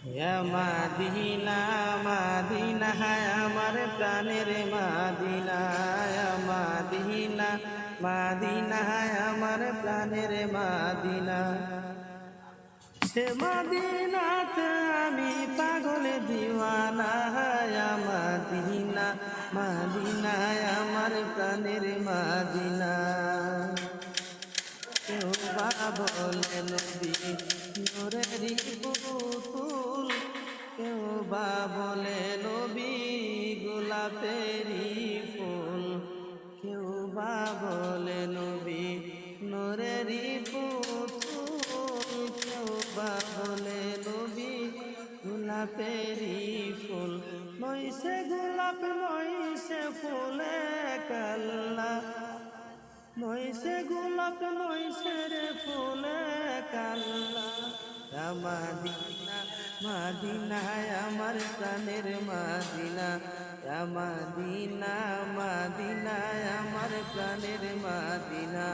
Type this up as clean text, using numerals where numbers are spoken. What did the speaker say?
ইয়া মাদিনা মাদিনা হায় আমার প্রাণের মাদিনা, ইয়া মাদিনা মাদিনা হায় আমার প্রাণের মাদিনা। সে মাদিনাতে আমি পাগল দিওয়ানা, ইয়া মাদিনা মাদিনা আমার প্রাণের মাদিনা। কেউ বা বলে নবী নূরেরই পুতুল, কেউ বা বলে নবী গোলাপেরই ফুল, কেউ বা বলে নবী নূরেরই পুতুল, কেউ বা বলে নবী গোলাপেরই ফুল। নইছে গোলাপ নইছে ফুলে কাল্লা, নইছে গোলাপ নইছে রে ফুলে কাল্লা। মাদিনা মাদিনা আমার প্রাণের মাদিনা, মাদিনা মাদিনা আমার প্রাণের মাদিনা।